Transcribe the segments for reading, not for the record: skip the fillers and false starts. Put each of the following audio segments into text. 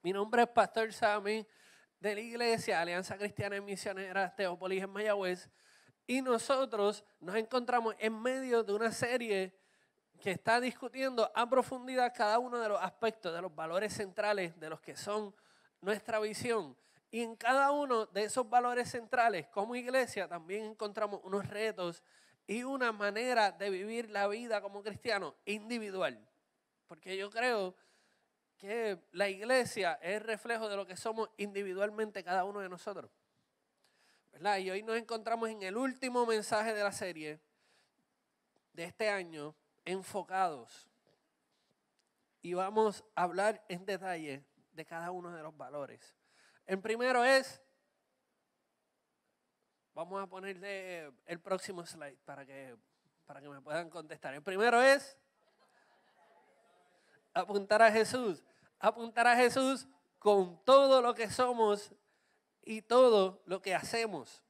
Mi nombre es Pastor Sammy de la iglesia Alianza Cristiana y Misionera Teópolis en Mayagüez y nosotros nos encontramos en medio de una serie que está discutiendo a profundidad cada uno de los aspectos, de los valores centrales, de los que son nuestra visión. Y en cada uno de esos valores centrales, como iglesia, también encontramos unos retos y una manera de vivir la vida como cristiano individual. Porque yo creo que la iglesia es el reflejo de lo que somos individualmente cada uno de nosotros, ¿verdad? Y hoy nos encontramos en el último mensaje de la serie de este año, enfocados. Y vamos a hablar en detalle de cada uno de los valores. El primero es, vamos a ponerle el próximo slide para que me puedan contestar. El primero es apuntar a Jesús. Apuntar a Jesús con todo lo que somos y todo lo que hacemos.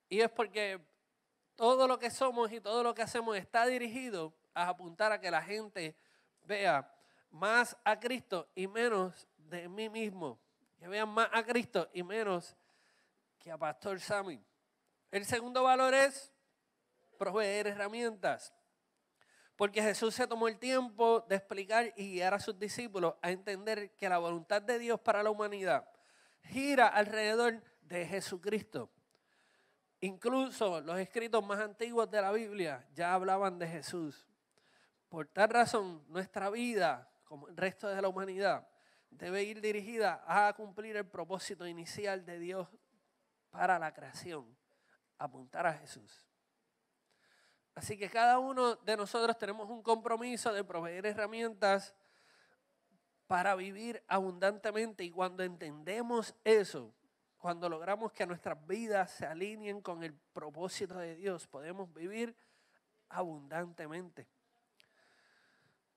Y es porque todo lo que somos y todo lo que hacemos está dirigido a apuntar a que la gente vea más a Cristo y menos de mí mismo. Que vean más a Cristo y menos que a Pastor Sammy. El segundo valor es proveer herramientas. Porque Jesús se tomó el tiempo de explicar y guiar a sus discípulos a entender que la voluntad de Dios para la humanidad gira alrededor de Jesucristo. Incluso los escritos más antiguos de la Biblia ya hablaban de Jesús. Por tal razón, nuestra vida, como el resto de la humanidad, debe ir dirigida a cumplir el propósito inicial de Dios para la creación, apuntar a Jesús. Así que cada uno de nosotros tenemos un compromiso de proveer herramientas para vivir abundantemente, y cuando entendemos eso, cuando logramos que nuestras vidas se alineen con el propósito de Dios, podemos vivir abundantemente.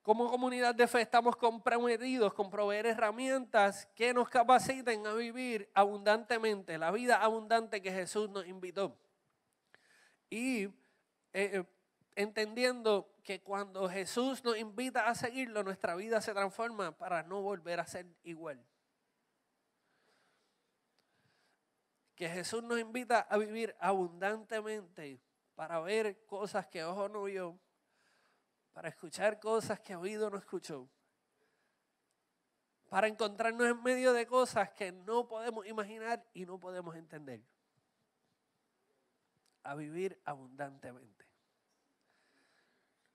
Como comunidad de fe estamos comprometidos con proveer herramientas que nos capaciten a vivir abundantemente, la vida abundante que Jesús nos invitó. Y entendiendo que cuando Jesús nos invita a seguirlo, nuestra vida se transforma para no volver a ser igual. Que Jesús nos invita a vivir abundantemente para ver cosas que ojo no vio, para escuchar cosas que oído no escuchó, para encontrarnos en medio de cosas que no podemos imaginar y no podemos entender. A vivir abundantemente.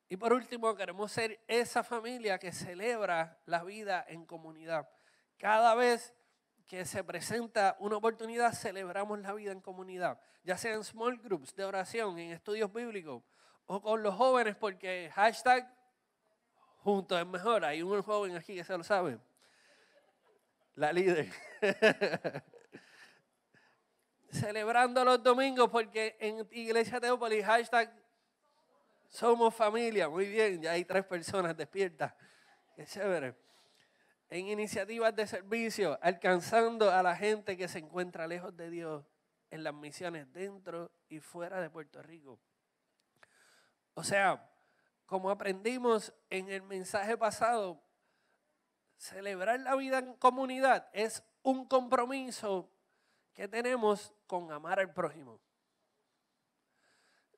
Y por último, queremos ser esa familia que celebra la vida en comunidad. Cada vez que se presenta una oportunidad, celebramos la vida en comunidad, ya sea en small groups de oración, en estudios bíblicos, o con los jóvenes, porque hashtag juntos es mejor. Hay un joven aquí que se lo sabe. La líder. Celebrando los domingos, porque en Iglesia Teópolis, hashtag somos familia. Muy bien, ya hay 3 personas despiertas. Qué chévere. En iniciativas de servicio, alcanzando a la gente que se encuentra lejos de Dios en las misiones dentro y fuera de Puerto Rico. O sea, como aprendimos en el mensaje pasado, celebrar la vida en comunidad es un compromiso que tenemos con amar al prójimo.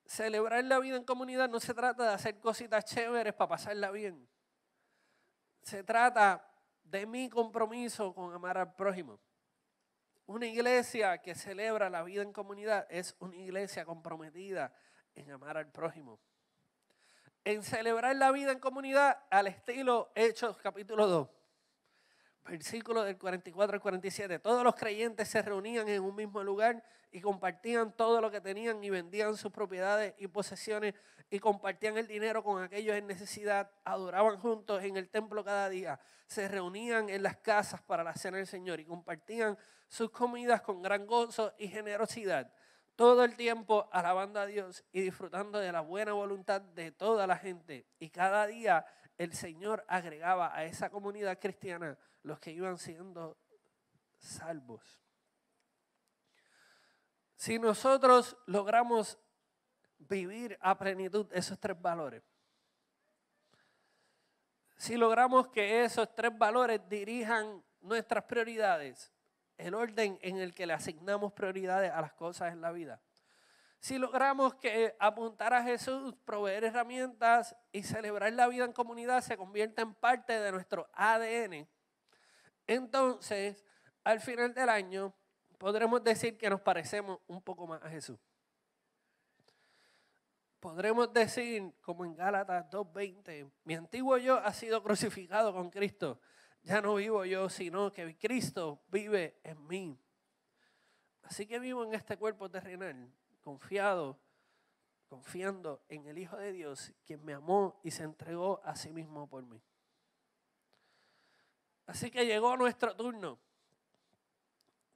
Celebrar la vida en comunidad no se trata de hacer cositas chéveres para pasarla bien. Se trata de mi compromiso con amar al prójimo. Una iglesia que celebra la vida en comunidad es una iglesia comprometida en amar al prójimo. En celebrar la vida en comunidad al estilo Hechos capítulo 2. Versículos del 44 al 47. Todos los creyentes se reunían en un mismo lugar y compartían todo lo que tenían y vendían sus propiedades y posesiones y compartían el dinero con aquellos en necesidad. Adoraban juntos en el templo cada día. Se reunían en las casas para la cena del Señor y compartían sus comidas con gran gozo y generosidad. Todo el tiempo alabando a Dios y disfrutando de la buena voluntad de toda la gente. Y cada día el Señor agregaba a esa comunidad cristiana los que iban siendo salvos. Si nosotros logramos vivir a plenitud esos 3 valores, si logramos que esos 3 valores dirijan nuestras prioridades, el orden en el que le asignamos prioridades a las cosas en la vida, si logramos que apuntar a Jesús, proveer herramientas y celebrar la vida en comunidad se convierta en parte de nuestro ADN, entonces al final del año podremos decir que nos parecemos un poco más a Jesús. Podremos decir, como en Gálatas 2:20, mi antiguo yo ha sido crucificado con Cristo. Ya no vivo yo, sino que Cristo vive en mí. Así que vivo en este cuerpo terrenal, confiando en el Hijo de Dios, quien me amó y se entregó a sí mismo por mí. Así que llegó nuestro turno.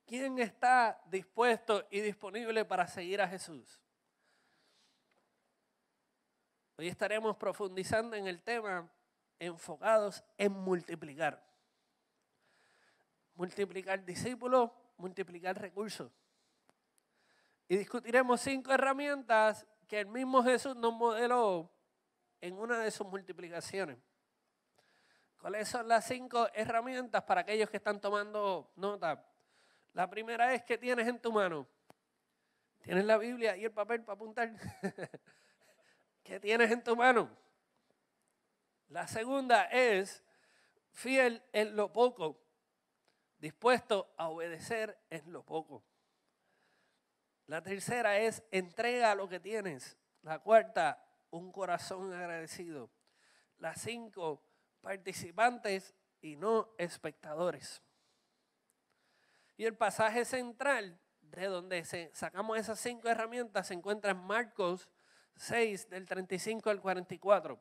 ¿Quién está dispuesto y disponible para seguir a Jesús? Hoy estaremos profundizando en el tema enfocados en multiplicar. Multiplicar discípulos, multiplicar recursos. Y discutiremos 5 herramientas que el mismo Jesús nos modeló en una de sus multiplicaciones. ¿Cuáles son las 5 herramientas para aquellos que están tomando nota? La primera es que tienes en tu mano. ¿Tienes la Biblia y el papel para apuntar? ¿Qué tienes en tu mano? La segunda es fiel en lo poco, dispuesto a obedecer en lo poco. La tercera es entrega lo que tienes. La cuarta, un corazón agradecido. La 5, participantes y no espectadores. Y el pasaje central de donde sacamos esas 5 herramientas se encuentra en Marcos 6, del 35 al 44.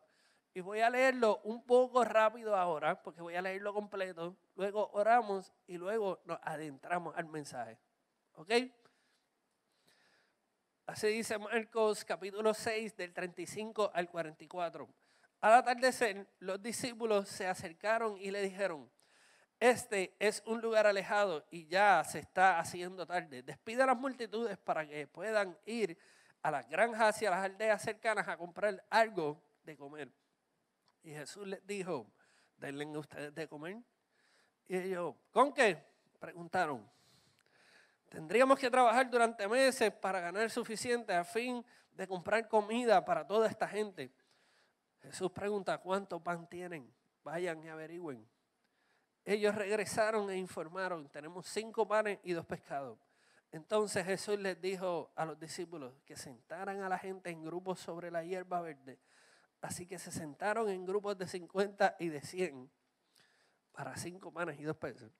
Y voy a leerlo un poco rápido ahora, porque voy a leerlo completo. Luego oramos y luego nos adentramos al mensaje. ¿Ok? Así dice Marcos capítulo 6, del 35 al 44. Al atardecer, los discípulos se acercaron y le dijeron: este es un lugar alejado y ya se está haciendo tarde. Despide a las multitudes para que puedan ir a las granjas y a las aldeas cercanas a comprar algo de comer. Y Jesús les dijo: denle a ustedes de comer. Y ellos: ¿con qué?, preguntaron. Tendríamos que trabajar durante meses para ganar suficiente a fin de comprar comida para toda esta gente. Jesús pregunta: ¿cuánto pan tienen? Vayan y averigüen. Ellos regresaron e informaron: tenemos 5 panes y 2 pescados. Entonces Jesús les dijo a los discípulos que sentaran a la gente en grupos sobre la hierba verde. Así que se sentaron en grupos de 50 y de 100 para 5 panes y 2 peces.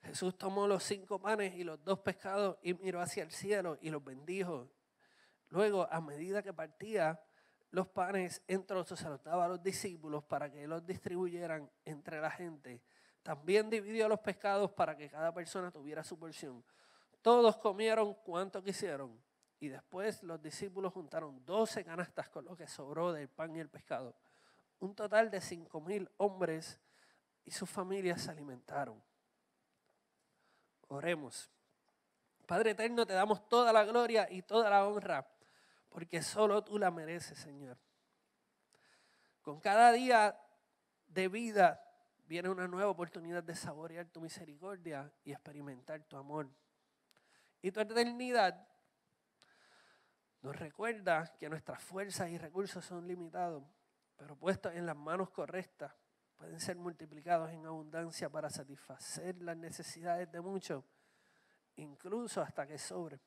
Jesús tomó los 5 panes y los 2 pescados y miró hacia el cielo y los bendijo. Luego, a medida que partía los panes en trozos, se los daba a los discípulos para que los distribuyeran entre la gente. También dividió los pescados para que cada persona tuviera su porción. Todos comieron cuanto quisieron. Y después los discípulos juntaron 12 canastas con lo que sobró del pan y el pescado. Un total de 5,000 hombres y sus familias se alimentaron. Oremos. Padre eterno, te damos toda la gloria y toda la honra, porque solo tú la mereces, Señor. Con cada día de vida viene una nueva oportunidad de saborear tu misericordia y experimentar tu amor. Y tu eternidad nos recuerda que nuestras fuerzas y recursos son limitados, pero puestos en las manos correctas pueden ser multiplicados en abundancia para satisfacer las necesidades de muchos, incluso hasta que sobre.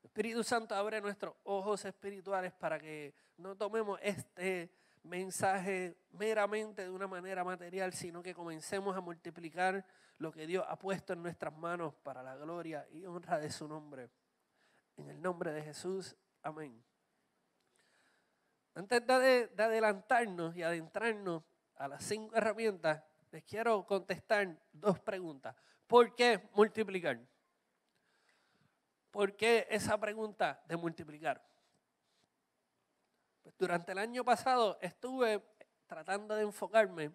Espíritu Santo, abre nuestros ojos espirituales para que no tomemos este mensaje meramente de una manera material, sino que comencemos a multiplicar lo que Dios ha puesto en nuestras manos para la gloria y honra de su nombre. En el nombre de Jesús, amén. Antes de adelantarnos y adentrarnos a las 5 herramientas, les quiero contestar 2 preguntas. ¿Por qué multiplicar? ¿Por qué esa pregunta de multiplicar? Pues durante el año pasado estuve tratando de enfocarme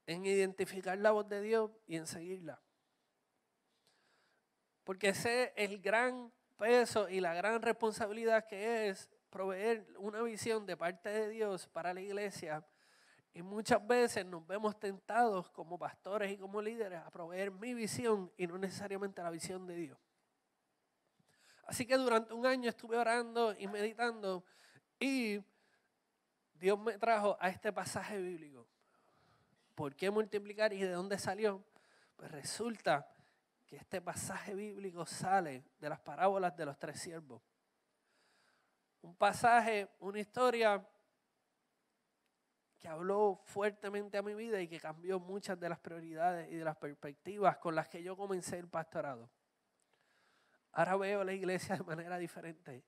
en identificar la voz de Dios y en seguirla. Porque sé el gran peso y la gran responsabilidad que es proveer una visión de parte de Dios para la iglesia Y muchas veces nos vemos tentados como pastores y como líderes a proveer mi visión y no necesariamente la visión de Dios. Así que durante un año estuve orando y meditando y Dios me trajo a este pasaje bíblico. ¿Por qué multiplicar y de dónde salió? Pues resulta que este pasaje bíblico sale de las parábolas de los 3 siervos. Un pasaje, una historia que habló fuertemente a mi vida y que cambió muchas de las prioridades y de las perspectivas con las que yo comencé el pastorado. Ahora veo la iglesia de manera diferente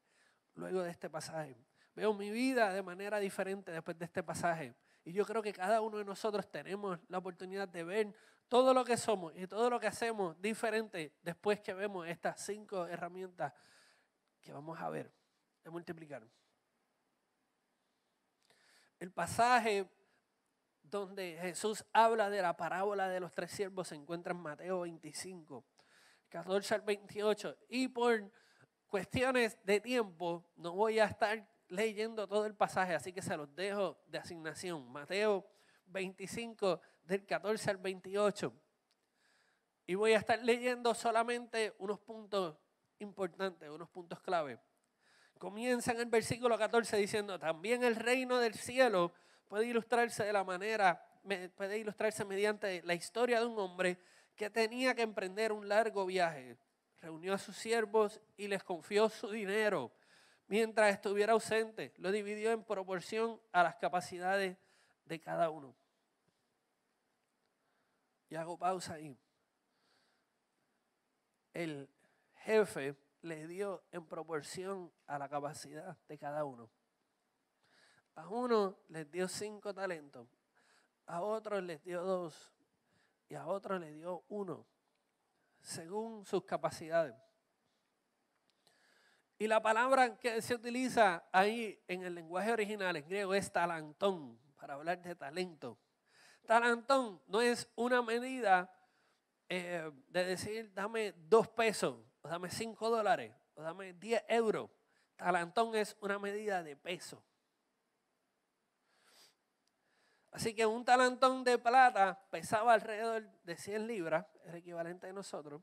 luego de este pasaje. Veo mi vida de manera diferente después de este pasaje. Y yo creo que cada uno de nosotros tenemos la oportunidad de ver todo lo que somos y todo lo que hacemos diferente después que vemos estas 5 herramientas que vamos a ver, de multiplicar. El pasaje donde Jesús habla de la parábola de los 3 siervos se encuentra en Mateo 25, 14 al 28. Y por cuestiones de tiempo no voy a estar leyendo todo el pasaje, así que se los dejo de asignación. Mateo 25, del 14 al 28. Y voy a estar leyendo solamente unos puntos importantes, unos puntos clave. Comienza en el versículo 14 diciendo, también el reino del cielo puede ilustrarse mediante la historia de un hombre que tenía que emprender un largo viaje. Reunió a sus siervos y les confió su dinero. Mientras estuviera ausente, lo dividió en proporción a las capacidades de cada uno. Y hago pausa ahí. El jefe le dio en proporción a la capacidad de cada uno. A uno les dio 5 talentos, a otros les dio 2 y a otros les dio 1, según sus capacidades. Y la palabra que se utiliza ahí en el lenguaje original en griego es talantón, para hablar de talento. Talantón no es una medida de decir dame 2 pesos, o dame $5, o dame 10 euros. Talantón es una medida de peso. Así que un talantón de plata pesaba alrededor de 100 libras, el equivalente de nosotros.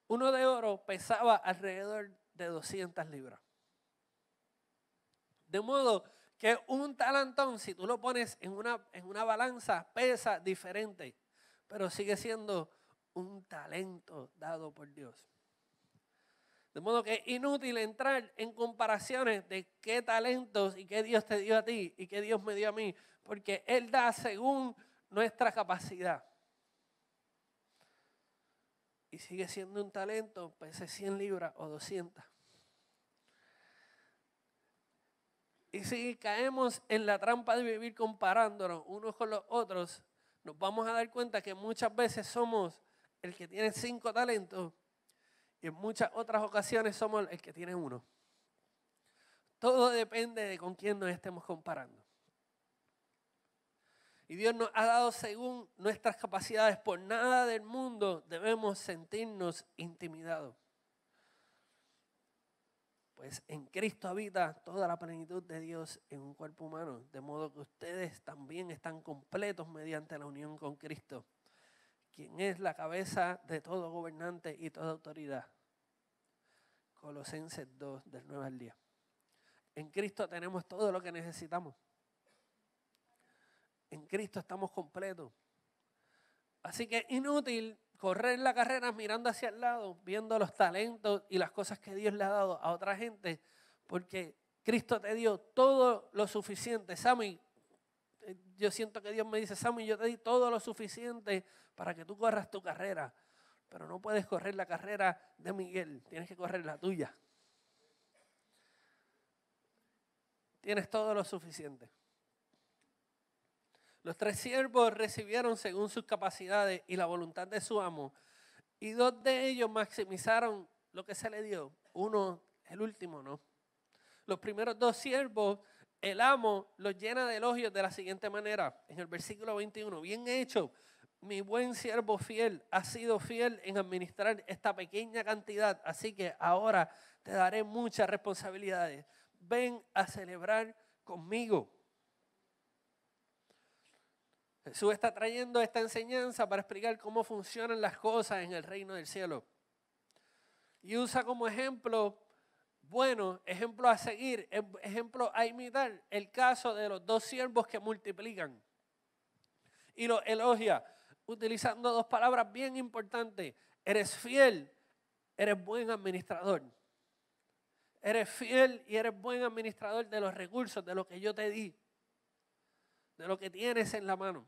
Uno de oro pesaba alrededor de 200 libras. De modo que un talantón, si tú lo pones en una balanza, pesa diferente, pero sigue siendo un talento dado por Dios. De modo que es inútil entrar en comparaciones de qué talentos y qué Dios te dio a ti y qué Dios me dio a mí, porque Él da según nuestra capacidad. Y sigue siendo un talento, pese 100 libras o 200. Y si caemos en la trampa de vivir comparándonos unos con los otros, nos vamos a dar cuenta que muchas veces somos el que tiene 5 talentos y en muchas otras ocasiones somos el que tiene 1. Todo depende de con quién nos estemos comparando. Y Dios nos ha dado según nuestras capacidades. Por nada del mundo debemos sentirnos intimidados. Pues en Cristo habita toda la plenitud de Dios en un cuerpo humano. De modo que ustedes también están completos mediante la unión con Cristo, quien es la cabeza de todo gobernante y toda autoridad. Colosenses 2, del 9 al 10. En Cristo tenemos todo lo que necesitamos. En Cristo estamos completos. Así que es inútil correr la carrera mirando hacia el lado, viendo los talentos y las cosas que Dios le ha dado a otra gente, porque Cristo te dio todo lo suficiente. Sammy, yo siento que Dios me dice, Sammy, yo te di todo lo suficiente para que tú corras tu carrera, pero no puedes correr la carrera de Miguel, tienes que correr la tuya. Tienes todo lo suficiente. Los 3 siervos recibieron según sus capacidades y la voluntad de su amo, y 2 de ellos maximizaron lo que se le dio. Uno, el último, no. Los primeros 2 siervos, el amo los llena de elogios de la siguiente manera. En el versículo 21, bien hecho, mi buen siervo fiel, has sido fiel en administrar esta pequeña cantidad, así que ahora te daré muchas responsabilidades. Ven a celebrar conmigo. Jesús está trayendo esta enseñanza para explicar cómo funcionan las cosas en el reino del cielo. Y usa como ejemplo, bueno, ejemplo a seguir, ejemplo a imitar, el caso de los 2 siervos que multiplican. Y lo elogia utilizando 2 palabras bien importantes. Eres fiel, eres buen administrador. Eres fiel y eres buen administrador de los recursos, de lo que yo te di, de lo que tienes en la mano.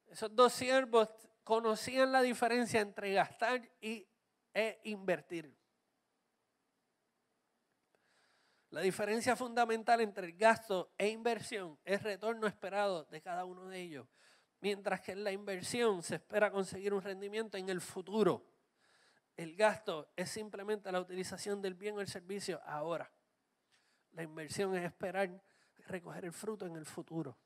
Esos 2 siervos conocían la diferencia entre gastar e invertir. La diferencia fundamental entre el gasto e inversión es el retorno esperado de cada uno de ellos. Mientras que en la inversión se espera conseguir un rendimiento en el futuro. El gasto es simplemente la utilización del bien o el servicio ahora. La inversión es esperar recoger el fruto en el futuro.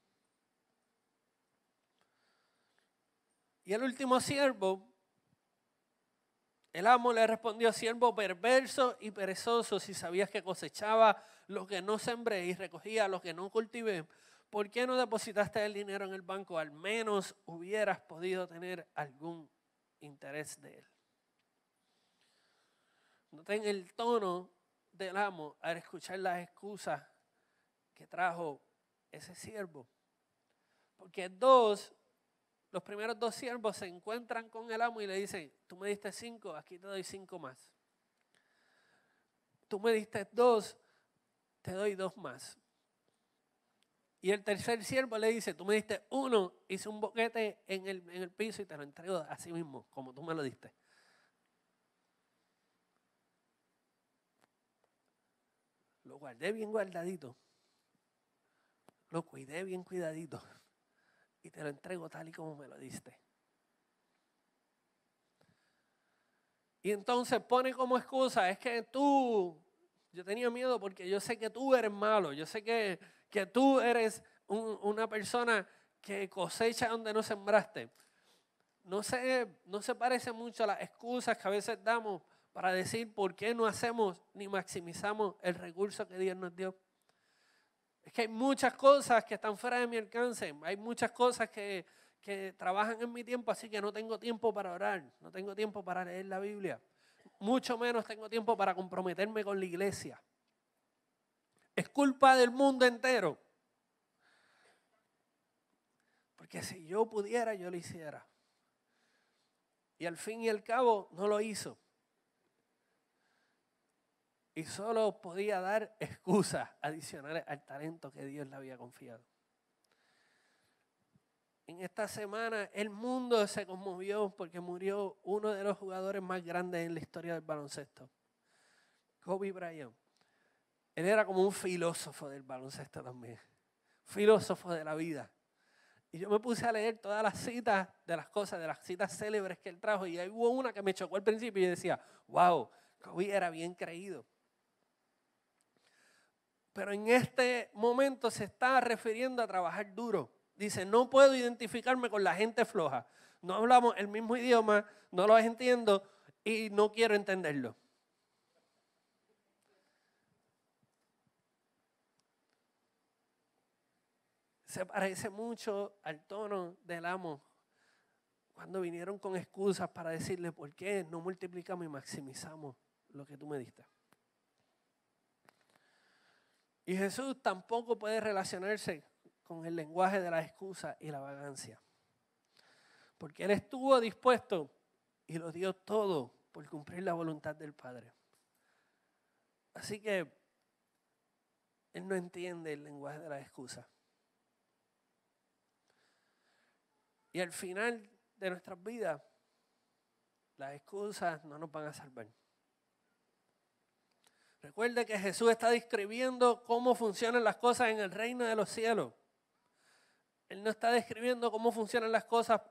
Y el último siervo, el amo le respondió: siervo perverso y perezoso, si sabías que cosechaba lo que no sembré y recogía lo que no cultivé, ¿por qué no depositaste el dinero en el banco? Al menos hubieras podido tener algún interés de él. Noten el tono del amo al escuchar las excusas que trajo ese siervo. Porque los primeros 2 siervos se encuentran con el amo y le dicen: tú me diste 5, aquí te doy 5 más. Tú me diste 2, te doy 2 más. Y el tercer siervo le dice: tú me diste 1, hice un boquete en el piso y te lo entrego así mismo, como tú me lo diste. Lo guardé bien guardadito. Lo cuidé bien cuidadito. Y te lo entrego tal y como me lo diste. Y entonces pone como excusa: es que yo tenía miedo porque yo sé que tú eres malo. Yo sé que tú eres una persona que cosecha donde no sembraste. No se parece mucho a las excusas que a veces damos para decir por qué no hacemos ni maximizamos el recurso que Dios nos dio. Es que hay muchas cosas que están fuera de mi alcance. Hay muchas cosas que trabajan en mi tiempo, así que no tengo tiempo para orar. No tengo tiempo para leer la Biblia. Mucho menos tengo tiempo para comprometerme con la iglesia. Es culpa del mundo entero. Porque si yo pudiera, yo lo hiciera. Y al fin y al cabo, no lo hizo. Y solo podía dar excusas adicionales al talento que Dios le había confiado. En esta semana el mundo se conmovió porque murió uno de los jugadores más grandes en la historia del baloncesto, Kobe Bryant. Él era como un filósofo del baloncesto también, filósofo de la vida. Y yo me puse a leer todas las citas de las cosas, de las citas célebres que él trajo, y ahí hubo una que me chocó al principio y yo decía: wow, Kobe era bien creído. Pero en este momento se está refiriendo a trabajar duro. Dice: no puedo identificarme con la gente floja. No hablamos el mismo idioma, no lo entiendo y no quiero entenderlo. Se parece mucho al tono del amo cuando vinieron con excusas para decirle: ¿por qué no multiplicamos y maximizamos lo que tú me diste? Y Jesús tampoco puede relacionarse con el lenguaje de la excusa y la vagancia. Porque Él estuvo dispuesto y lo dio todo por cumplir la voluntad del Padre. Así que Él no entiende el lenguaje de la excusa. Y al final de nuestras vidas, las excusas no nos van a salvar. Recuerde que Jesús está describiendo cómo funcionan las cosas en el reino de los cielos. Él no está describiendo cómo funcionan las cosas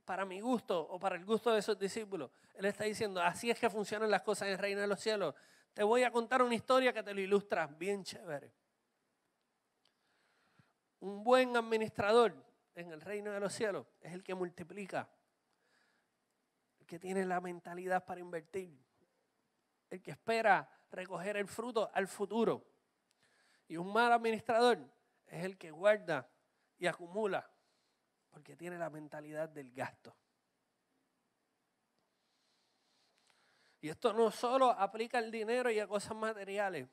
para mi gusto o para el gusto de sus discípulos. Él está diciendo: así es que funcionan las cosas en el reino de los cielos. Te voy a contar una historia que te lo ilustra bien chévere. Un buen administrador en el reino de los cielos es el que multiplica, el que tiene la mentalidad para invertir, el que espera recoger el fruto al futuro. Y un mal administrador es el que guarda y acumula, porque tiene la mentalidad del gasto. Y esto no solo aplica al dinero y a cosas materiales.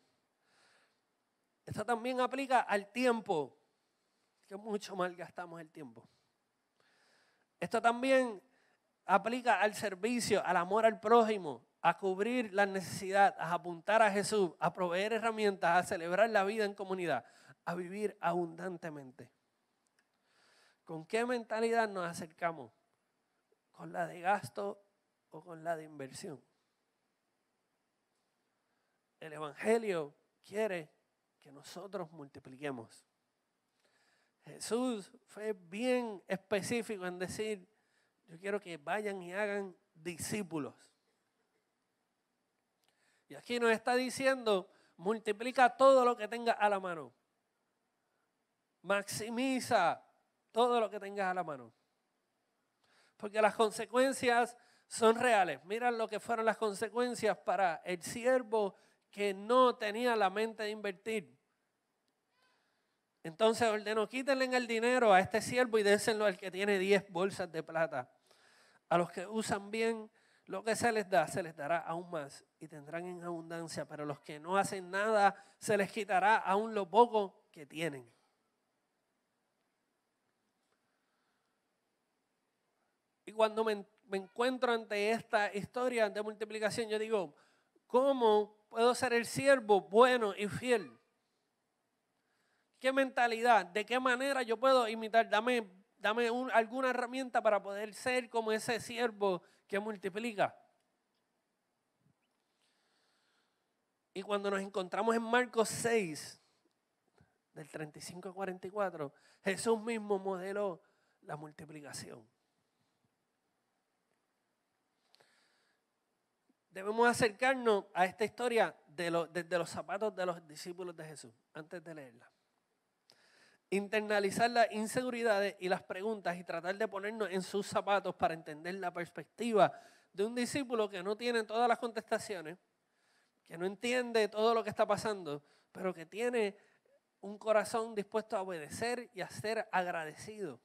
Esto también aplica al tiempo, que mucho mal gastamos el tiempo. Esto también aplica al servicio, al amor al prójimo, a cubrir las necesidades, a apuntar a Jesús, a proveer herramientas, a celebrar la vida en comunidad, a vivir abundantemente. ¿Con qué mentalidad nos acercamos? ¿Con la de gasto o con la de inversión? El Evangelio quiere que nosotros multipliquemos. Jesús fue bien específico en decir, yo quiero que vayan y hagan discípulos. Y aquí nos está diciendo, multiplica todo lo que tengas a la mano. Maximiza todo lo que tengas a la mano. Porque las consecuencias son reales. Mira lo que fueron las consecuencias para el siervo que no tenía la mente de invertir. Entonces ordenó, quítenle el dinero a este siervo y déselo al que tiene 10 bolsas de plata. A los que usan bien lo que se les dará aún más y tendrán en abundancia. Pero a los que no hacen nada, se les quitará aún lo poco que tienen. Y cuando me encuentro ante esta historia de multiplicación, yo digo, ¿cómo puedo ser el siervo bueno y fiel? ¿Qué mentalidad? ¿De qué manera yo puedo imitar? Dame alguna herramienta para poder ser como ese siervo que multiplica. Y cuando nos encontramos en Marcos 6, del 35 al 44, Jesús mismo modeló la multiplicación. Debemos acercarnos a esta historia desde los zapatos de los discípulos de Jesús, antes de leerla. Internalizar las inseguridades y las preguntas y tratar de ponernos en sus zapatos para entender la perspectiva de un discípulo que no tiene todas las contestaciones, que no entiende todo lo que está pasando, pero que tiene un corazón dispuesto a obedecer y a ser agradecido.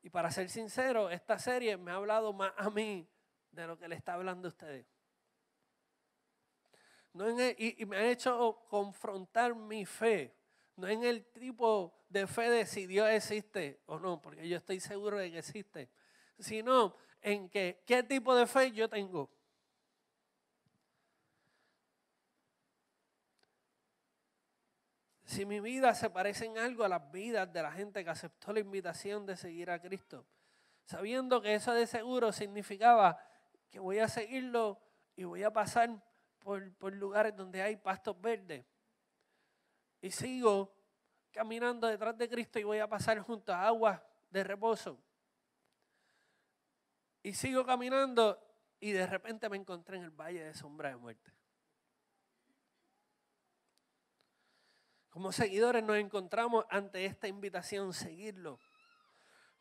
Y para ser sincero, esta serie me ha hablado más a mí de lo que le está hablando a ustedes. Y me ha hecho confrontar mi fe. No en el tipo de fe de si Dios existe o no, porque yo estoy seguro de que existe, sino en qué tipo de fe yo tengo. Si mi vida se parece en algo a las vidas de la gente que aceptó la invitación de seguir a Cristo, sabiendo que eso de seguro significaba que voy a seguirlo y voy a pasar por lugares donde hay pastos verdes. Y sigo caminando detrás de Cristo y voy a pasar junto a aguas de reposo. Y sigo caminando y de repente me encontré en el valle de sombra de muerte. Como seguidores nos encontramos ante esta invitación, seguirlo.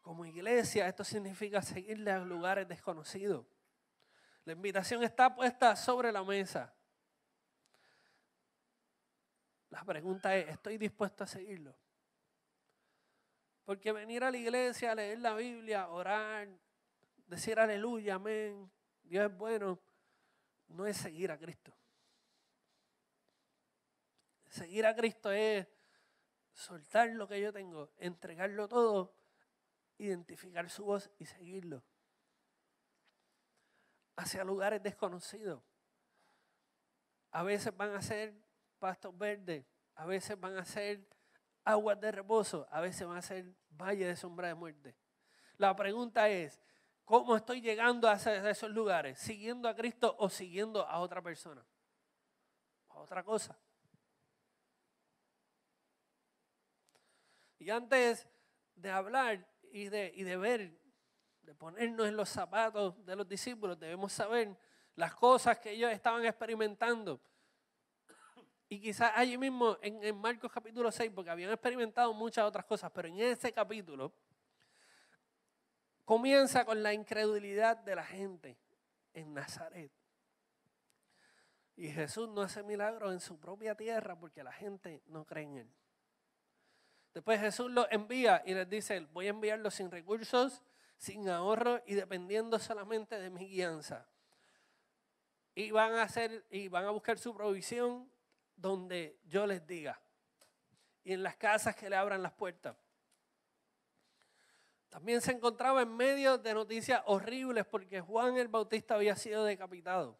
Como iglesia, esto significa seguirle a lugares desconocidos. La invitación está puesta sobre la mesa. La pregunta es, ¿estoy dispuesto a seguirlo? Porque venir a la iglesia, leer la Biblia, orar, decir aleluya, amén, Dios es bueno, no es seguir a Cristo. Seguir a Cristo es soltar lo que yo tengo, entregarlo todo, identificar su voz y seguirlo. Hacia lugares desconocidos. A veces van a ser pastos verdes, a veces van a ser aguas de reposo, a veces van a ser valles de sombra de muerte. La pregunta es, ¿cómo estoy llegando a esos lugares? ¿Siguiendo a Cristo o siguiendo a otra persona? ¿A otra cosa? Y antes de hablar y de ver, de ponernos en los zapatos de los discípulos, debemos saber las cosas que ellos estaban experimentando. Y quizás allí mismo en Marcos capítulo 6, porque habían experimentado muchas otras cosas, pero en ese capítulo comienza con la incredulidad de la gente en Nazaret. Y Jesús no hace milagros en su propia tierra porque la gente no cree en él. Después Jesús los envía y les dice, voy a enviarlos sin recursos, sin ahorro y dependiendo solamente de mi guianza. Y van a buscar su provisión donde yo les diga. Y en las casas que le abran las puertas. También se encontraba en medio de noticias horribles porque Juan el Bautista había sido decapitado.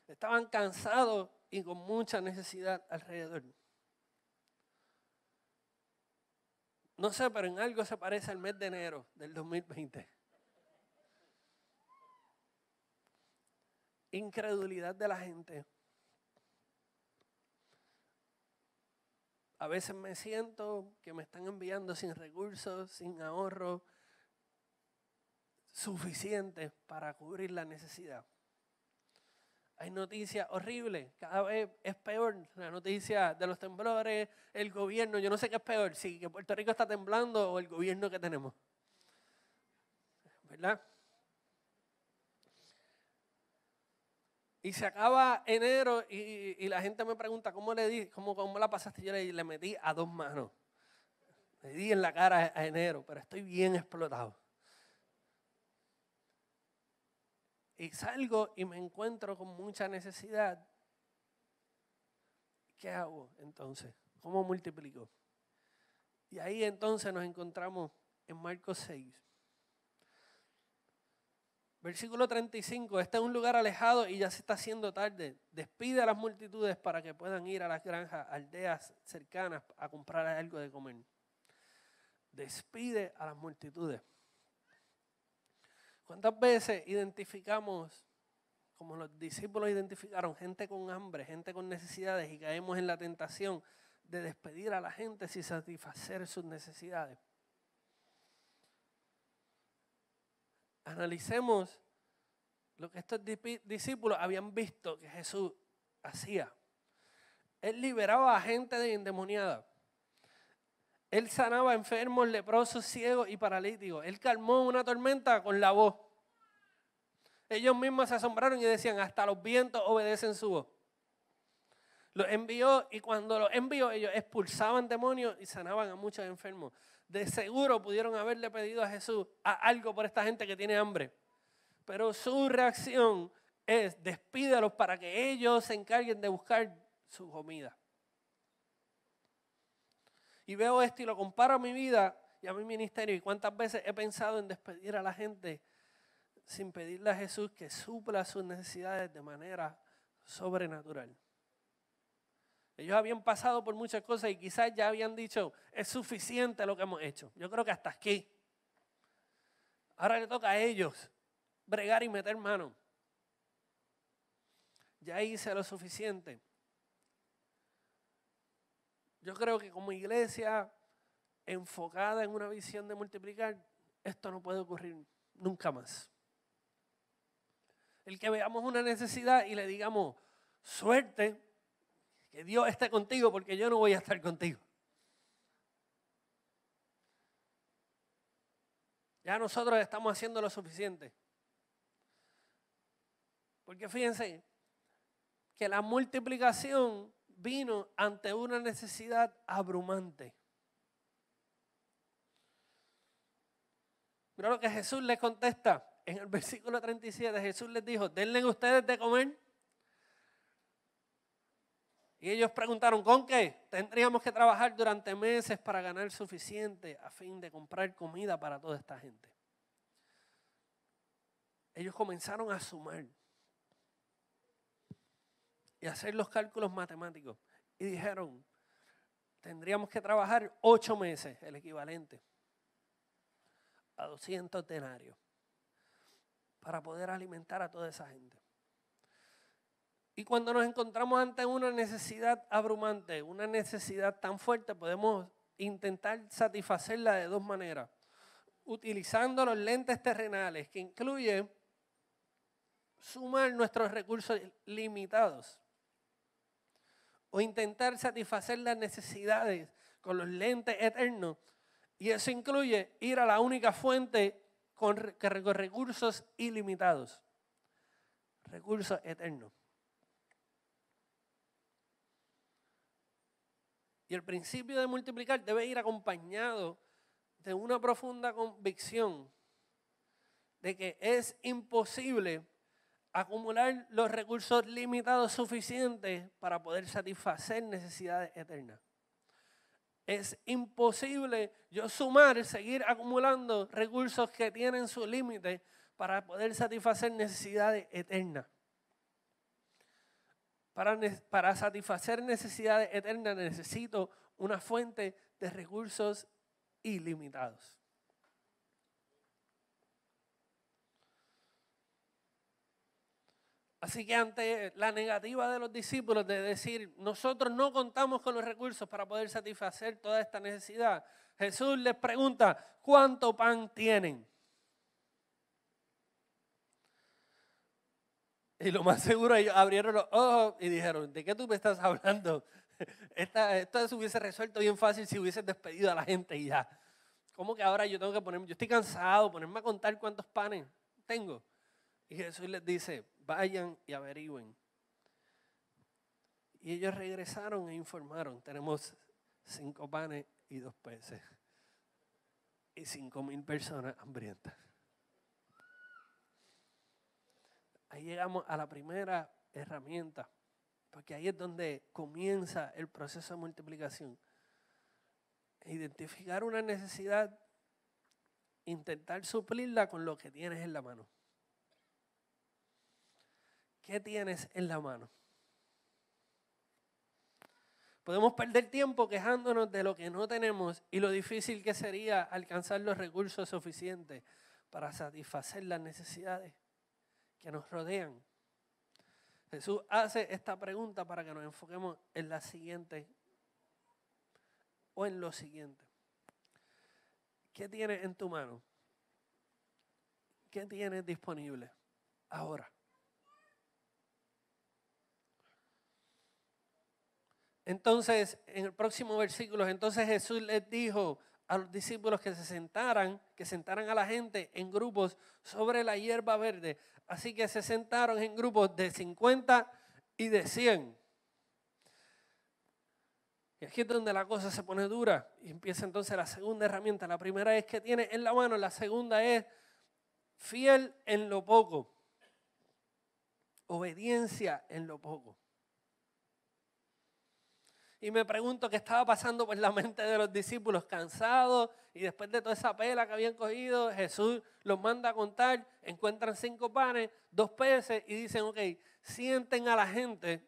Estaban cansados y con mucha necesidad alrededor. No sé, pero en algo se parece al mes de enero del 2020. Incredulidad de la gente. A veces me siento que me están enviando sin recursos, sin ahorro suficientes para cubrir la necesidad. Hay noticias horribles, cada vez es peor. La noticia de los temblores, el gobierno, yo no sé qué es peor, si que Puerto Rico está temblando o el gobierno que tenemos. ¿Verdad? Y se acaba enero y la gente me pregunta, ¿cómo la pasaste? Yo le metí a 2 manos. Le di en la cara a enero, pero estoy bien explotado. Y salgo y me encuentro con mucha necesidad. ¿Qué hago entonces? ¿Cómo multiplico? Y ahí entonces nos encontramos en Marcos 6. Versículo 35, este es un lugar alejado y ya se está haciendo tarde. Despide a las multitudes para que puedan ir a las granjas, aldeas cercanas a comprar algo de comer. Despide a las multitudes. ¿Cuántas veces identificamos, como los discípulos identificaron, gente con hambre, gente con necesidades y caemos en la tentación de despedir a la gente sin satisfacer sus necesidades? Analicemos lo que estos discípulos habían visto que Jesús hacía. Él liberaba a gente endemoniada. Él sanaba a enfermos, leprosos, ciegos y paralíticos. Él calmó una tormenta con la voz. Ellos mismos se asombraron y decían, hasta los vientos obedecen su voz. Los envió y cuando los envió ellos expulsaban demonios y sanaban a muchos enfermos. De seguro pudieron haberle pedido a Jesús algo por esta gente que tiene hambre. Pero su reacción es despídelos para que ellos se encarguen de buscar su comida. Y veo esto y lo comparo a mi vida y a mi ministerio. Y cuántas veces he pensado en despedir a la gente sin pedirle a Jesús que supla sus necesidades de manera sobrenatural. Ellos habían pasado por muchas cosas y quizás ya habían dicho, es suficiente lo que hemos hecho. Yo creo que hasta aquí. Ahora le toca a ellos bregar y meter mano. Ya hice lo suficiente. Yo creo que como iglesia enfocada en una visión de multiplicar, esto no puede ocurrir nunca más. El que veamos una necesidad y le digamos, suerte, que Dios esté contigo porque yo no voy a estar contigo. Ya nosotros estamos haciendo lo suficiente. Porque fíjense que la multiplicación vino ante una necesidad abrumante. Mira lo que Jesús les contesta en el versículo 37. Jesús les dijo, denle ustedes de comer. Y ellos preguntaron, ¿con qué? Tendríamos que trabajar durante meses para ganar suficiente a fin de comprar comida para toda esta gente. Ellos comenzaron a sumar y a hacer los cálculos matemáticos. Y dijeron, tendríamos que trabajar 8 meses, el equivalente a 200 denarios, para poder alimentar a toda esa gente. Y cuando nos encontramos ante una necesidad abrumante, una necesidad tan fuerte, podemos intentar satisfacerla de 2 maneras. Utilizando los lentes terrenales, que incluye sumar nuestros recursos limitados. O intentar satisfacer las necesidades con los lentes eternos. Y eso incluye ir a la única fuente con recursos ilimitados. Recursos eternos. Y el principio de multiplicar debe ir acompañado de una profunda convicción de que es imposible acumular los recursos limitados suficientes para poder satisfacer necesidades eternas. Es imposible yo sumar, seguir acumulando recursos que tienen su límite para poder satisfacer necesidades eternas. Para satisfacer necesidades eternas necesito una fuente de recursos ilimitados. Así que ante la negativa de los discípulos de decir, nosotros no contamos con los recursos para poder satisfacer toda esta necesidad, Jesús les pregunta, ¿cuánto pan tienen? Y lo más seguro, ellos abrieron los ojos y dijeron, ¿de qué tú me estás hablando? Esto se hubiese resuelto bien fácil si hubiesen despedido a la gente y ya. ¿Cómo que ahora yo tengo que ponerme? Yo estoy cansado, ponerme a contar cuántos panes tengo. Y Jesús les dice, vayan y averigüen. Y ellos regresaron e informaron, tenemos 5 panes y 2 peces. Y 5,000 personas hambrientas. Ahí llegamos a la primera herramienta, porque ahí es donde comienza el proceso de multiplicación. Identificar una necesidad, intentar suplirla con lo que tienes en la mano. ¿Qué tienes en la mano? Podemos perder tiempo quejándonos de lo que no tenemos y lo difícil que sería alcanzar los recursos suficientes para satisfacer las necesidades que nos rodean. Jesús hace esta pregunta para que nos enfoquemos en la siguiente o en lo siguiente. ¿Qué tienes en tu mano? ¿Qué tienes disponible ahora? Entonces, en el próximo versículo, entonces Jesús les dijo a los discípulos que sentaran a la gente en grupos sobre la hierba verde. Así que se sentaron en grupos de 50 y de 100. Y aquí es donde la cosa se pone dura y empieza entonces la segunda herramienta. La primera es que tiene en la mano, la segunda es fiel en lo poco. Obediencia en lo poco. Y me pregunto qué estaba pasando por la mente de los discípulos, cansados, y después de toda esa pela que habían cogido, Jesús los manda a contar, encuentran 5 panes, 2 peces, y dicen, ok, sienten a la gente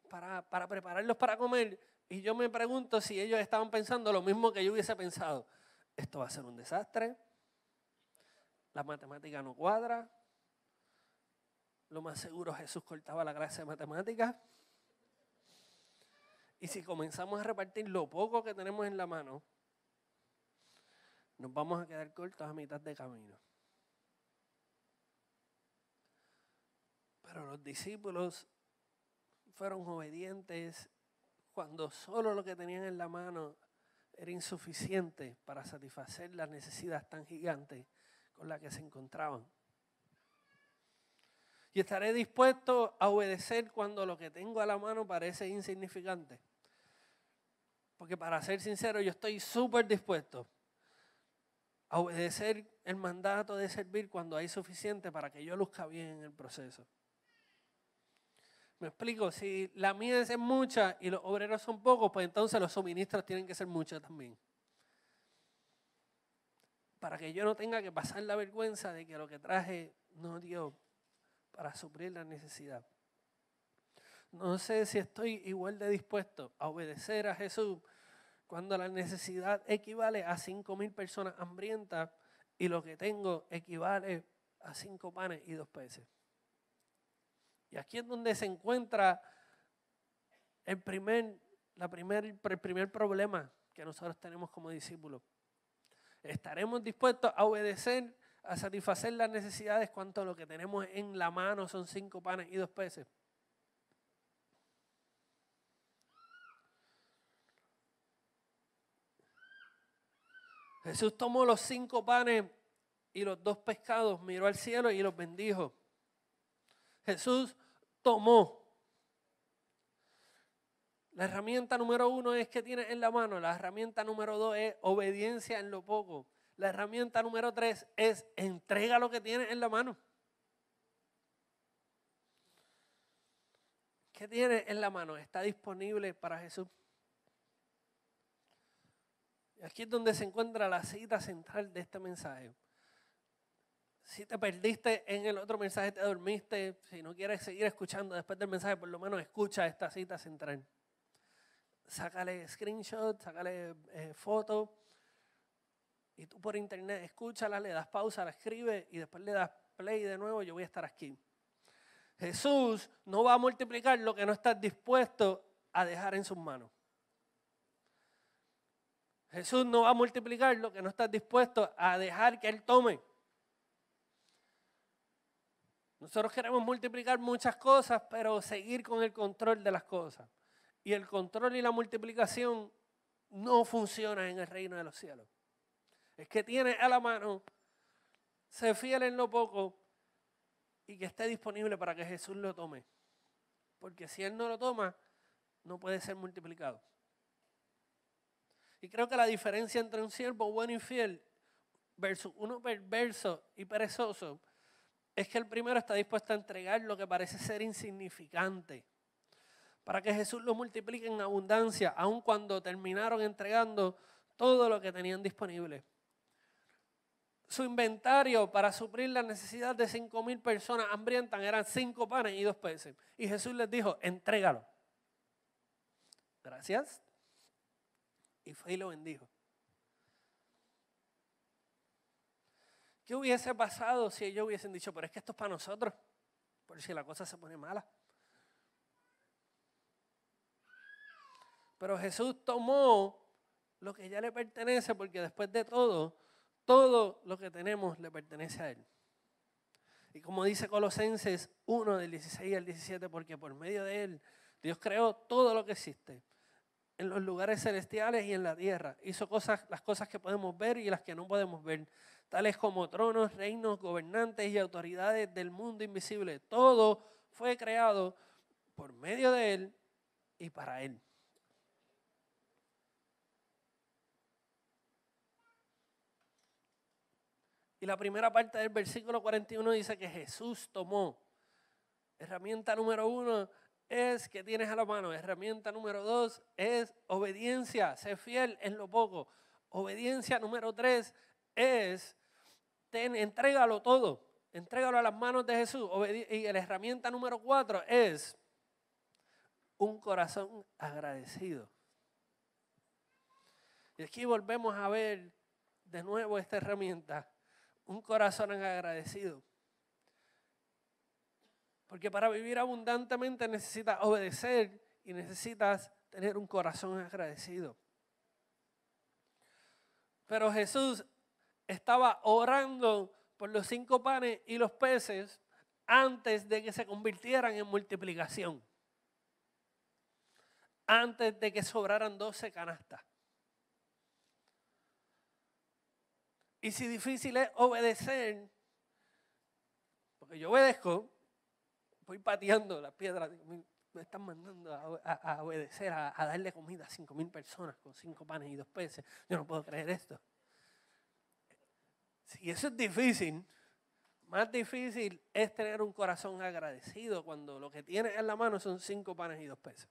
para prepararlos para comer. Y yo me pregunto si ellos estaban pensando lo mismo que yo hubiese pensado. Esto va a ser un desastre, la matemática no cuadra, lo más seguro Jesús cortaba la clase de matemáticas. Y si comenzamos a repartir lo poco que tenemos en la mano, nos vamos a quedar cortos a mitad de camino. Pero los discípulos fueron obedientes cuando solo lo que tenían en la mano era insuficiente para satisfacer las necesidades tan gigantes con las que se encontraban. Y estaré dispuesto a obedecer cuando lo que tengo a la mano parece insignificante. Porque para ser sincero, yo estoy súper dispuesto a obedecer el mandato de servir cuando hay suficiente para que yo luzca bien en el proceso. Me explico, si la mies es mucha y los obreros son pocos, pues entonces los suministros tienen que ser muchos también. Para que yo no tenga que pasar la vergüenza de que lo que traje no dio para suplir la necesidad. No sé si estoy igual de dispuesto a obedecer a Jesús cuando la necesidad equivale a 5,000 personas hambrientas y lo que tengo equivale a 5 panes y 2 peces. Y aquí es donde se encuentra el primer problema que nosotros tenemos como discípulos. ¿Estaremos dispuestos a obedecer, a satisfacer las necesidades cuando lo que tenemos en la mano son 5 panes y 2 peces? Jesús tomó los 5 panes y los 2 pescados, miró al cielo y los bendijo. Jesús tomó La herramienta número 1 es que tienes en la mano. La herramienta número 2 es obediencia en lo poco. La herramienta número 3 es entrega lo que tienes en la mano. ¿Qué tienes en la mano? ¿Está disponible para Jesús? Y aquí es donde se encuentra la cita central de este mensaje. Si te perdiste en el otro mensaje, te dormiste, si no quieres seguir escuchando después del mensaje, por lo menos escucha esta cita central. Sácale screenshot, sácale foto, y tú por internet escúchala, le das pausa, la escribes y después le das play de nuevo. Yo voy a estar aquí. Jesús no va a multiplicar lo que no estás dispuesto a dejar en sus manos. Jesús no va a multiplicar lo que no estás dispuesto a dejar que Él tome. Nosotros queremos multiplicar muchas cosas, pero seguir con el control de las cosas. Y el control y la multiplicación no funcionan en el reino de los cielos. Es que tiene a la mano, sé fiel en lo poco y que esté disponible para que Jesús lo tome. Porque si Él no lo toma, no puede ser multiplicado. Y creo que la diferencia entre un siervo bueno y fiel versus uno perverso y perezoso es que el primero está dispuesto a entregar lo que parece ser insignificante para que Jesús lo multiplique en abundancia, aun cuando terminaron entregando todo lo que tenían disponible. Su inventario para suplir la necesidad de 5,000 personas hambrientas eran 5 panes y 2 peces. Y Jesús les dijo, entrégalo. Gracias. Y fue y lo bendijo. ¿Qué hubiese pasado si ellos hubiesen dicho, pero es que esto es para nosotros, por si la cosa se pone mala? Pero Jesús tomó lo que ya le pertenece, porque después de todo lo que tenemos le pertenece a Él. Y como dice Colosenses 1, del 16 al 17, porque por medio de Él Dios creó todo lo que existe, en los lugares celestiales y en la tierra. Hizo las cosas que podemos ver y las que no podemos ver, tales como tronos, reinos, gobernantes y autoridades del mundo invisible. Todo fue creado por medio de Él y para Él. Y la primera parte del versículo 41 dice que Jesús tomó. Herramienta número 1 es que tienes a la mano. Herramienta número 2 es obediencia. Sé fiel en lo poco. Obediencia número 3 es entrégalo todo. Entrégalo a las manos de Jesús. Y la herramienta número 4 es un corazón agradecido. Y aquí volvemos a ver de nuevo esta herramienta. Un corazón agradecido. Porque para vivir abundantemente necesitas obedecer y necesitas tener un corazón agradecido. Pero Jesús estaba orando por los 5 panes y los peces antes de que se convirtieran en multiplicación. Antes de que sobraran 12 canastas. Y si difícil es obedecer, porque yo obedezco, voy pateando las piedras, me están mandando a obedecer, a darle comida a 5,000 personas con 5 panes y 2 peces. Yo no puedo creer esto. Si eso es difícil, más difícil es tener un corazón agradecido cuando lo que tienes en la mano son 5 panes y 2 peces.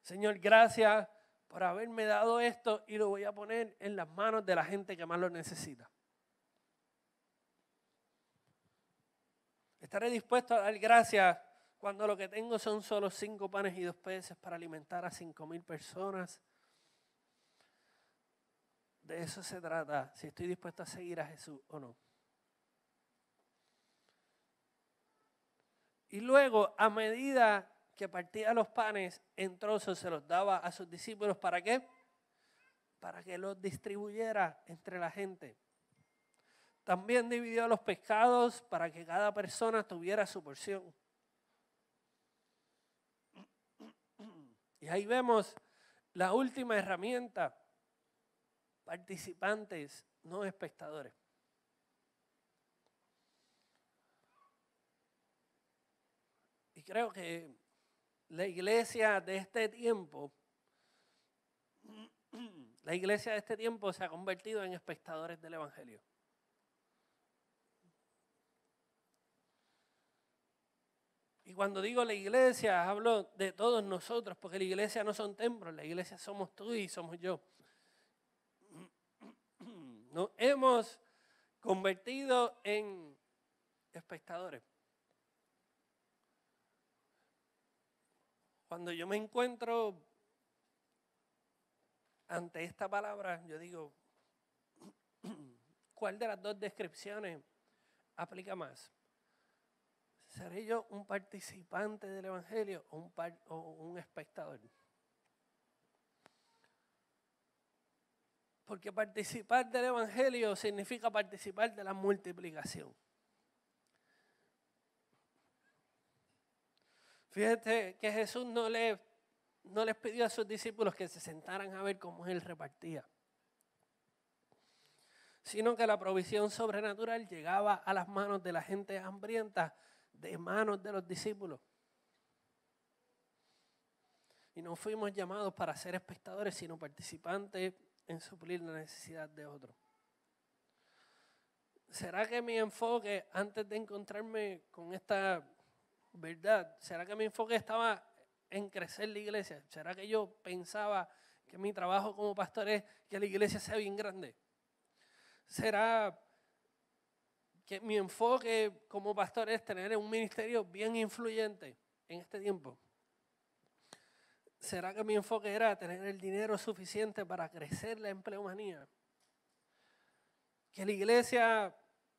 Señor, gracias por haberme dado esto y lo voy a poner en las manos de la gente que más lo necesita. Estaré dispuesto a dar gracias cuando lo que tengo son solo 5 panes y 2 peces para alimentar a 5,000 personas. De eso se trata, si estoy dispuesto a seguir a Jesús o no. Y luego, a medida que partía los panes en trozos, se los daba a sus discípulos. ¿Para qué? Para que los distribuyera entre la gente. También dividió los pescados para que cada persona tuviera su porción. Y ahí vemos la última herramienta. Participantes, no espectadores. Y creo que la iglesia de este tiempo, se ha convertido en espectadores del Evangelio. Y cuando digo la iglesia, hablo de todos nosotros, porque la iglesia no son templos, la iglesia somos tú y somos yo. Nos hemos convertido en espectadores. Cuando yo me encuentro ante esta palabra, yo digo, ¿cuál de las dos descripciones aplica más? ¿Seré yo un participante del Evangelio o un espectador? Porque participar del Evangelio significa participar de la multiplicación. Fíjate que Jesús no les pidió a sus discípulos que se sentaran a ver cómo Él repartía, sino que la provisión sobrenatural llegaba a las manos de la gente hambrienta, de manos de los discípulos. Y no fuimos llamados para ser espectadores, sino participantes en suplir la necesidad de otros. ¿Será que mi enfoque, antes de encontrarme con esta verdad, será que mi enfoque estaba en crecer la iglesia? ¿Será que yo pensaba que mi trabajo como pastor es que la iglesia sea bien grande? ¿Será que mi enfoque como pastor es tener un ministerio bien influyente en este tiempo? ¿Será que mi enfoque era tener el dinero suficiente para crecer la empleomanía? Que la iglesia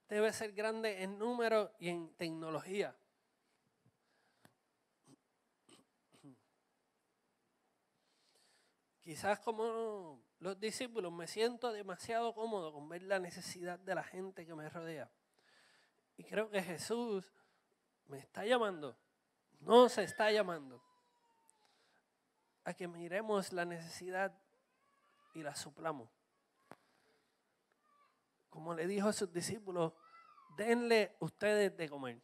debe ser grande en número y en tecnología. Quizás como los discípulos me siento demasiado cómodo con ver la necesidad de la gente que me rodea. Y creo que Jesús me está llamando, nos está llamando a que miremos la necesidad y la suplamos. Como le dijo a sus discípulos, denle ustedes de comer.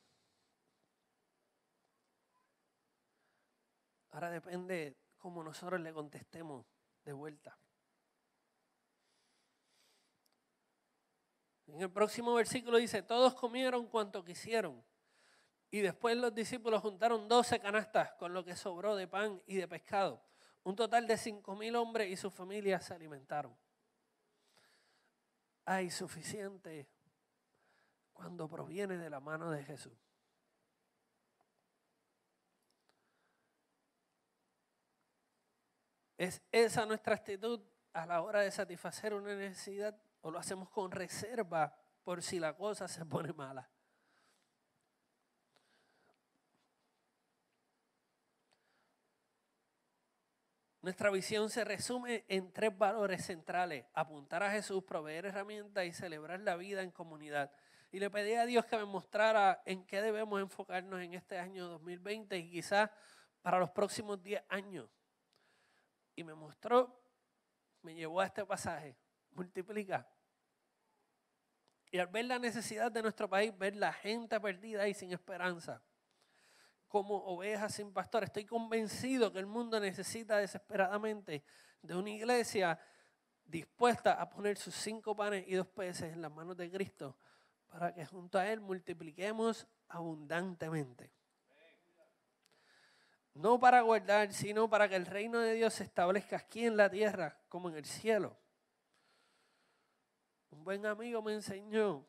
Ahora depende cómo nosotros le contestemos de vuelta. En el próximo versículo dice, todos comieron cuanto quisieron. Y después los discípulos juntaron 12 canastas con lo que sobró de pan y de pescado. Un total de 5,000 hombres y sus familias se alimentaron. Hay suficiente cuando proviene de la mano de Jesús. ¿Es esa nuestra actitud a la hora de satisfacer una necesidad o lo hacemos con reserva por si la cosa se pone mala? Nuestra visión se resume en 3 valores centrales: apuntar a Jesús, proveer herramientas y celebrar la vida en comunidad. Y le pedí a Dios que me mostrara en qué debemos enfocarnos en este año 2020 y quizás para los próximos 10 años. Y me mostró, me llevó a este pasaje, multiplica. Y al ver la necesidad de nuestro país, ver la gente perdida y sin esperanza, como ovejas sin pastor, estoy convencido que el mundo necesita desesperadamente de una iglesia dispuesta a poner sus 5 panes y 2 peces en las manos de Cristo para que junto a Él multipliquemos abundantemente. No para guardar, sino para que el reino de Dios se establezca aquí en la tierra como en el cielo. Un buen amigo me enseñó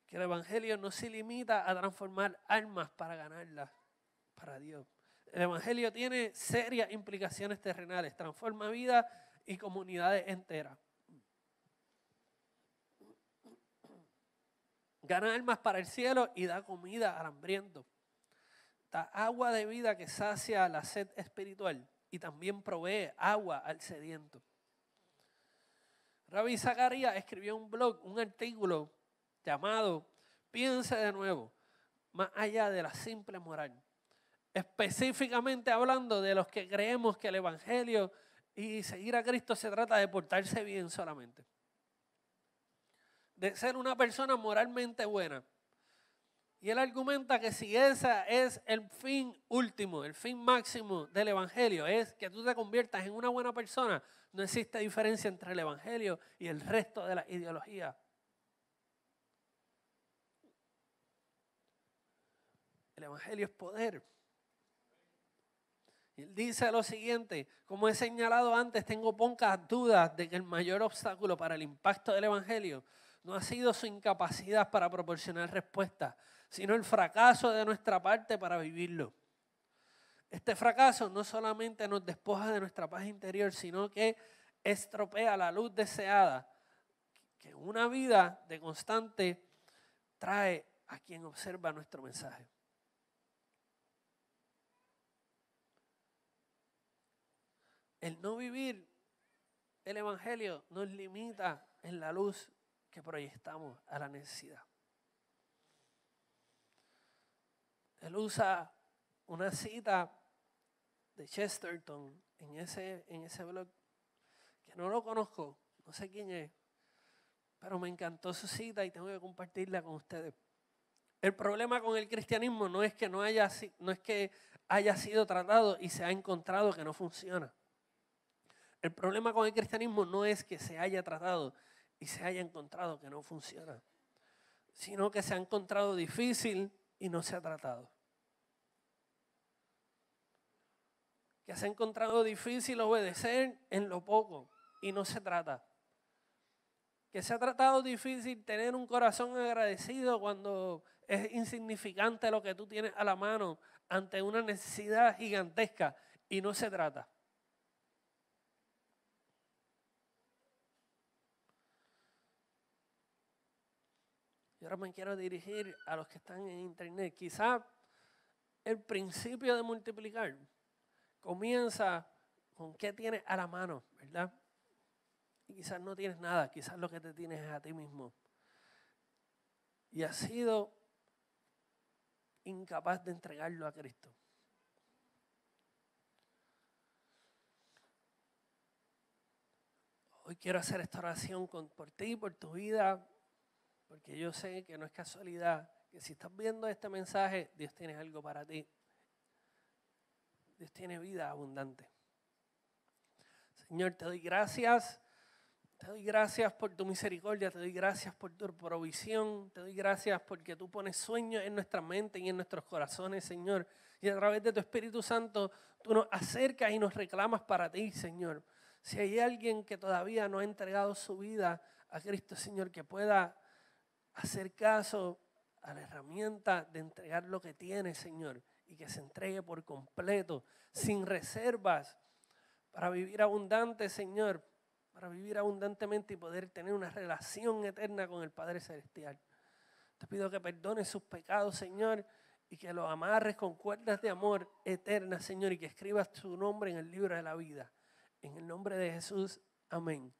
que el evangelio no se limita a transformar almas para ganarlas para Dios. El evangelio tiene serias implicaciones terrenales, transforma vidas y comunidades enteras. Gana almas para el cielo y da comida al hambriento. Da agua de vida que sacia la sed espiritual y también provee agua al sediento. Rabbi Zacarías escribió un blog, un artículo llamado Piense de nuevo, más allá de la simple moral. Específicamente hablando de los que creemos que el evangelio y seguir a Cristo se trata de portarse bien solamente. De ser una persona moralmente buena. Y él argumenta que si ese es el fin último, el fin máximo del evangelio, es que tú te conviertas en una buena persona, no existe diferencia entre el evangelio y el resto de las ideologías. El evangelio es poder. Y él dice lo siguiente: como he señalado antes, tengo pocas dudas de que el mayor obstáculo para el impacto del evangelio no ha sido su incapacidad para proporcionar respuestas, sino el fracaso de nuestra parte para vivirlo. Este fracaso no solamente nos despoja de nuestra paz interior, sino que estropea la luz deseada que una vida de constante trae a quien observa nuestro mensaje. El no vivir el evangelio nos limita en la luz que proyectamos a la necesidad. Él usa una cita de Chesterton en ese blog, que no lo conozco, no sé quién es, pero me encantó su cita y tengo que compartirla con ustedes. El problema con el cristianismo no es que haya sido tratado y se ha encontrado que no funciona. El problema con el cristianismo no es que se haya tratado y se haya encontrado que no funciona, sino que se ha encontrado difícil y no se ha tratado. Que se ha encontrado difícil obedecer en lo poco y no se trata. Que se ha tratado difícil tener un corazón agradecido cuando es insignificante lo que tú tienes a la mano ante una necesidad gigantesca y no se trata. Y ahora me quiero dirigir a los que están en internet. Quizá el principio de multiplicar comienza con qué tienes a la mano, ¿verdad? Y quizás no tienes nada, quizás lo que te tienes es a ti mismo. Y has sido incapaz de entregarlo a Cristo. Hoy quiero hacer esta oración por ti, por tu vida, porque yo sé que no es casualidad que si estás viendo este mensaje, Dios tiene algo para ti. Dios tiene vida abundante. Señor, te doy gracias. Te doy gracias por tu misericordia, te doy gracias por tu provisión, te doy gracias porque tú pones sueños en nuestra mente y en nuestros corazones, Señor. Y a través de tu Espíritu Santo, tú nos acercas y nos reclamas para ti, Señor. Si hay alguien que todavía no ha entregado su vida a Cristo, Señor, que pueda hacer caso a la herramienta de entregar lo que tiene, Señor, y que se entregue por completo, sin reservas, para vivir abundante, Señor, para vivir abundantemente y poder tener una relación eterna con el Padre Celestial. Te pido que perdones sus pecados, Señor, y que los amarres con cuerdas de amor eternas, Señor, y que escribas tu nombre en el libro de la vida. En el nombre de Jesús, amén.